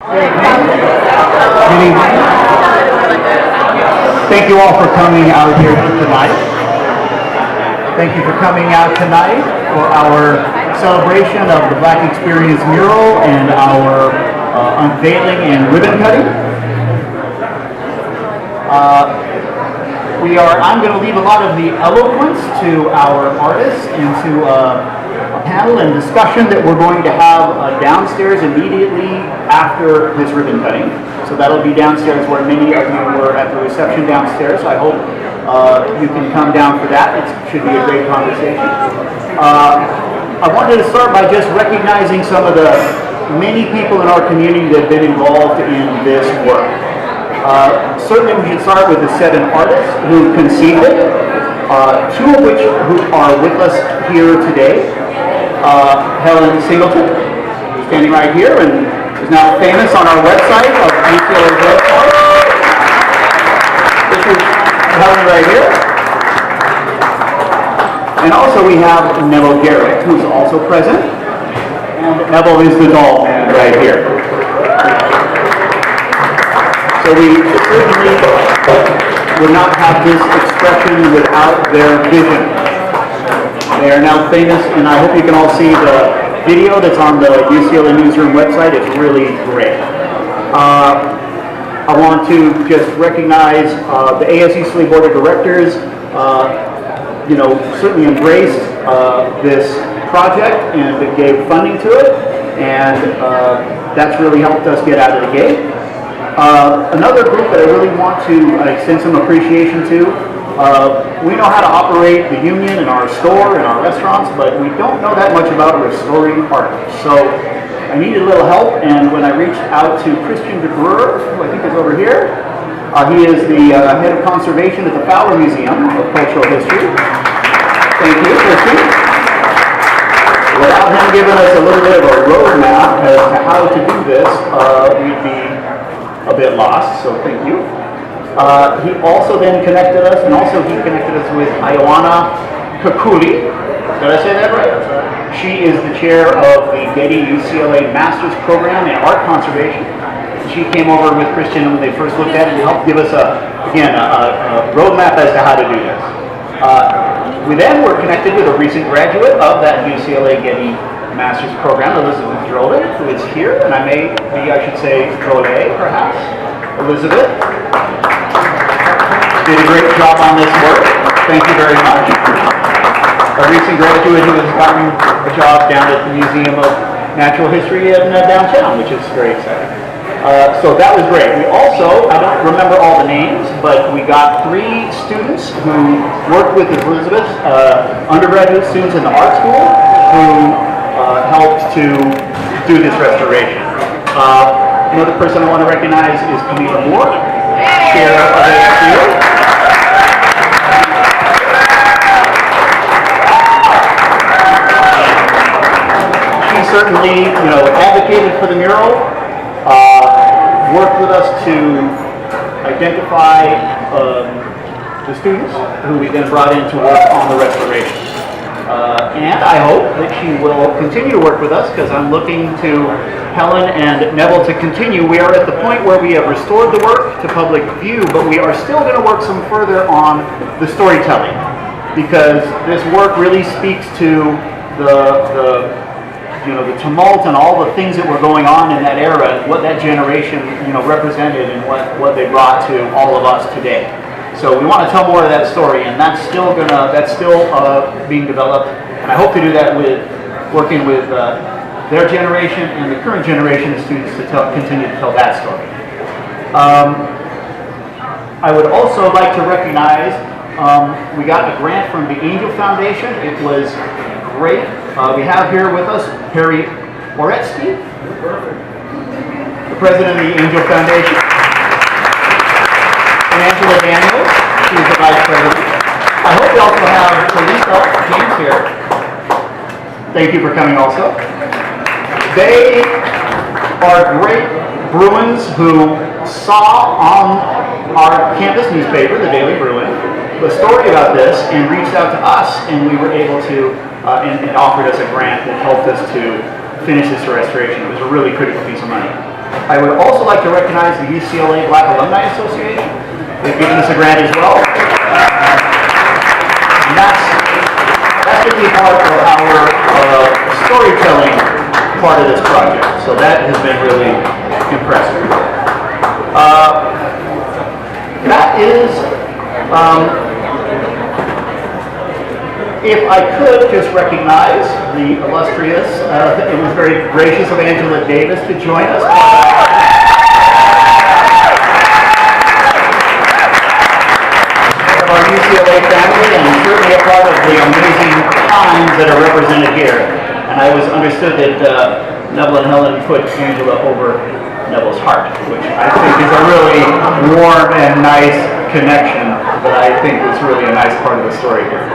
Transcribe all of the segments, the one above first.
Good evening. Thank you all for coming out here tonight. Thank you for coming out tonight for our celebration of the Black Experience Mural and our unveiling and ribbon cutting. I'm going to leave a lot of the eloquence to our artists and to a panel and discussion that we're going to have downstairs immediately after this ribbon cutting. So that'll be downstairs where many of you were at the reception downstairs. So I hope you can come down for that. It should be a great conversation. I wanted to start by just recognizing some of the many people in our community that have been involved in this work. Certainly we should start with the 7 artists who conceived it, 2 of which who are with us here today. Helen Singleton, who's standing right here and is now famous on our website of UCLA's website. This is Helen right here. And also we have Neville Garrick, who's also present. And Neville is the doll man right here. So we certainly would not have this expression without their vision. They are now famous, and I hope you can all see the video that's on the UCLA Newsroom website. It's really great. I want to just recognize the ASUCLA Board of Directors, certainly embraced this project and gave funding to it, and that's really helped us get out of the gate. Another group that I really want to extend some appreciation to, we know how to operate the union in our store and our restaurants, but we don't know that much about restoring art. So I needed a little help, and when I reached out to dr.earl, who I think is over here, he is the head of conservation at the Fowler Museum of Cultural History. Thank you, Christian. Without him giving us a little bit of a roadmap as to how to do this, we'd be a bit lost, so thank you. He also then connected us, and also he connected us with Ioana Kakuli. Did I say that right? She is the chair of the Getty UCLA Master's Program in Art Conservation. She came over with Christian when they first looked at it and helped give us a roadmap as to how to do this. We then were connected with a recent graduate of that UCLA Getty Master's Program, Elizabeth Drole, who is here, and I should say Drole, perhaps. Elizabeth did a great job on this work. Thank you very much. A recent graduate who has gotten a job down at the Museum of Natural History in downtown, which is very exciting. So that was great. We also, I don't remember all the names, but we got 3 students who worked with Elizabeth, undergraduate students in the art school, who helped to do this restoration. Another person I want to recognize is Camila Moore, chair of ASU. She certainly, advocated for the mural, worked with us to identify the students who we then brought in to work on the restoration. And I hope that she will continue to work with us, because I'm looking to Helen and Neville to continue. We are at the point where we have restored the work to public view, but we are still going to work some further on the storytelling, because this work really speaks to the tumult and all the things that were going on in that era, and what that generation, represented, and what they brought to all of us today. So we want to tell more of that story, and that's still being developed, and I hope to do that with working with their generation and the current generation of students to continue to tell that story. I would also like to recognize, we got a grant from the Angel Foundation. It was great. We have here with us Perry Oretsky, the president of the Angel Foundation, and Angela Daniels, she is the vice president. I hope we also have Teresa James here. Thank you for coming also. They are great Bruins who saw on our campus newspaper, the Daily Bruin, the story about this and reached out to us, and we were able to, and offered us a grant that helped us to finish this restoration. It was a really critical piece of money. I would also like to recognize the UCLA Black Alumni Association. They've given us a grant as well. And that's going to be part of our storytelling part of this project. So that has been really impressive. That is, if I could just recognize the illustrious, it was very gracious of Angela Davis to join us. Of our UCLA family, and certainly a part of the amazing times that are represented here. And I was understood that Neville and Helen put Angela over Neville's heart, which I think is a really warm and nice connection that I think was really a nice part of the story here.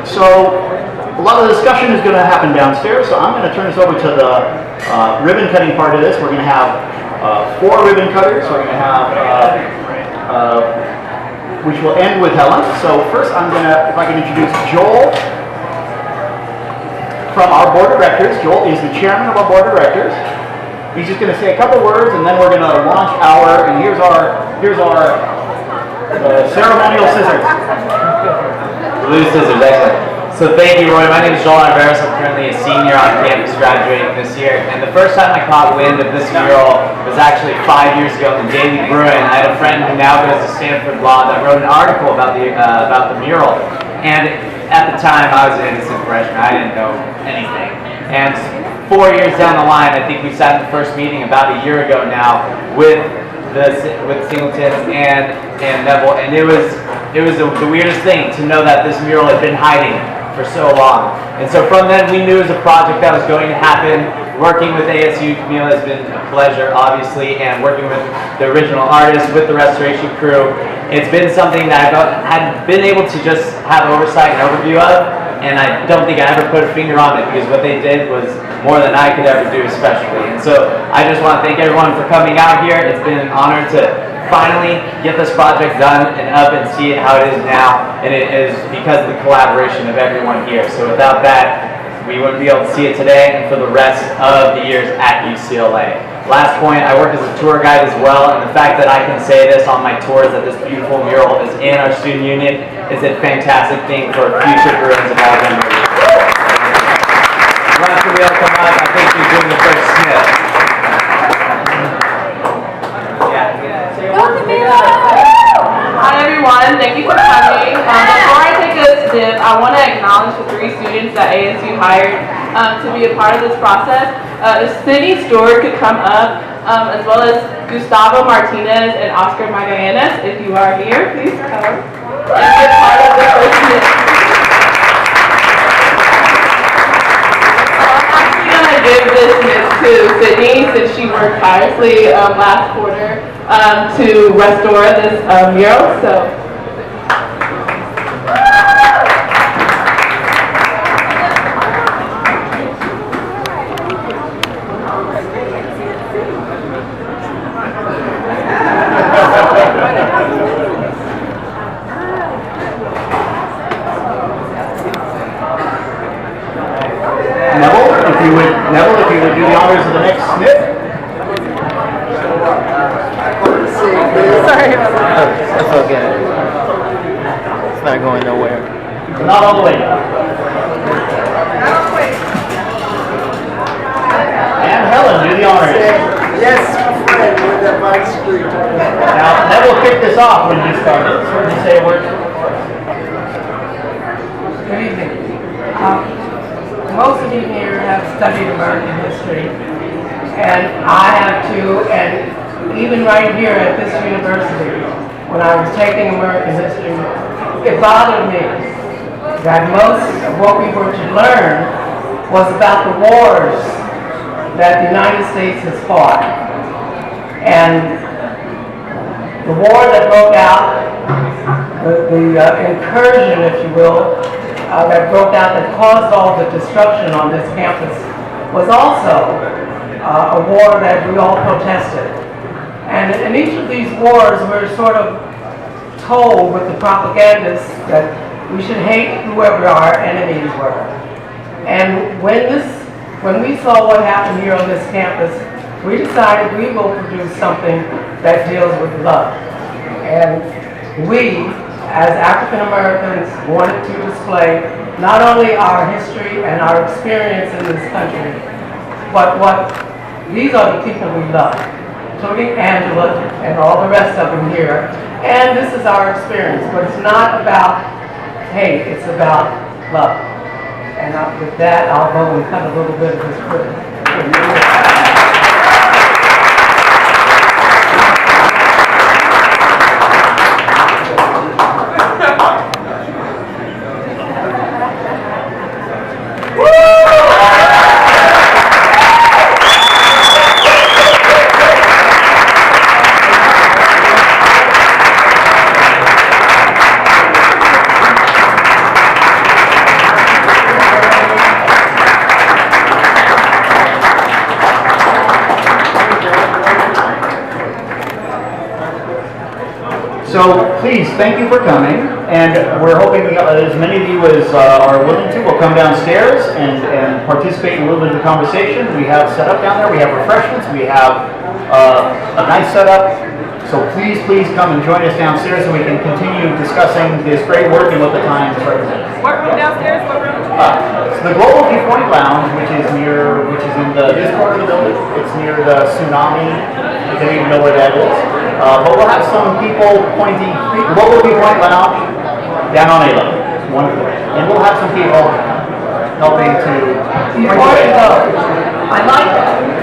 So a lot of the discussion is going to happen downstairs, so I'm going to turn this over to the ribbon cutting part of this. We're going to have 4 ribbon cutters. We're going to have which will end with Helen. So first I'm going to, if I can introduce Joel from our board of directors. Joel is the chairman of our board of directors. He's just going to say a couple words, and then we're going to launch our, and here's our ceremonial scissors. Blue scissors, excellent. So thank you, Roy. My name is Joel. I'm currently a senior on campus graduating this year. And the first time I caught wind of this mural was actually 5 years ago in the Daily Bruin. I had a friend who now goes to Stanford Law that wrote an article about the mural. And at the time, I was an innocent freshman. I didn't know anything. And 4 years down the line, I think we sat in the first meeting about a year ago now with Singleton and Neville, and it was the weirdest thing to know that this mural had been hiding for so long. And so from then, we knew it was a project that was going to happen. Working with ASU Camille has been a pleasure, obviously, and working with the original artists, with the restoration crew, it's been something that I had been able to just have oversight and overview of, and I don't think I ever put a finger on it, because what they did was more than I could ever do, especially. And so I just want to thank everyone for coming out here. It's been an honor to finally get this project done and up and see it how it is now, and it is because of the collaboration of everyone here. So without that, we wouldn't be able to see it today and for the rest of the years at UCLA. Last point, I work as a tour guide as well, and the fact that I can say this on my tours that this beautiful mural is in our student union is a fantastic thing for future Bruins of all generations. Last will come up, I think he's doing the first snip. Hi everyone, thank you for coming. Before I take a snip, I want to acknowledge the 3 students that ASU hired to be a part of this process. If Sydney Stewart could come up, as well as Gustavo Martinez and Oscar Magallanes, if you are here, please come and be a part of the first snip. I'm actually going to give this snip to Sydney since she worked tirelessly last quarter to restore this mural. So. Neville, if you would do the honors of the next snip. Sorry about that. That's okay. It's not going nowhere. Not all the way down. And Helen, do the honors. Yes, my friend, with that mic screen. Now, Neville kicked this off when you started. So would you say a word? Good evening. Most of you here have studied American history, and I have too, and even right here at this university, when I was taking American history, it bothered me that most of what we were to learn was about the wars that the United States has fought. And the war that broke out, the incursion, if you will, that broke out, that caused all the destruction on this campus, was also a war that we all protested. And in each of these wars, we're sort of told with the propagandists that we should hate whoever our enemies were. And when we saw what happened here on this campus, we decided we will produce something that deals with love. And we, as African Americans, wanted to display not only our history and our experience in this country, but what these are the people we love, including Angela and all the rest of them here. And this is our experience, but it's not about hate, it's about love. And with that, I'll go and cut a little bit of this ribbon. So please, thank you for coming, and we're hoping as many of you as are willing to will come downstairs and participate in a little bit of the conversation. We have set up down there, we have refreshments, we have a nice setup. So please come and join us downstairs so we can continue discussing this great work and what the Times represents. What room downstairs? What room? It's the Global Viewpoint Lounge, which is in this part of the building. It's near the Tsunami. I don't even know where that is. But we'll have some people pointing Global Viewpoint Lounge down on A level. Wonderful. And we'll have some people helping to. Before you go, I'd like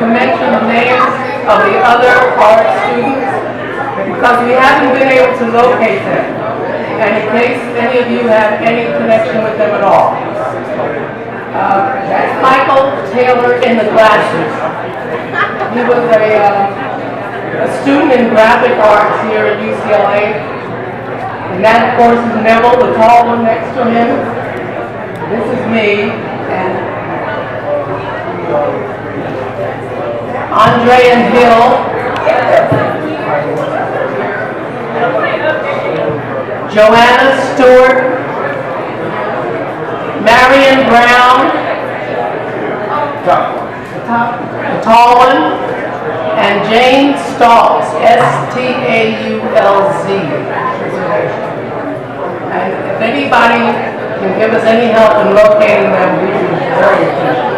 to mention the names of the other art students because we haven't been able to locate them. And in case any of you have any connection with them at all. That's Michael Taylor in the glasses. He was a student in graphic arts here at UCLA. And that, of course, is Neville, the tall one next to him. This is me, and Andrea Hill, Joanne Stewart, Marian Brown, the tall one, and Jane Staulz, Staulz. And if anybody can give us any help in locating them, we would be very appreciative.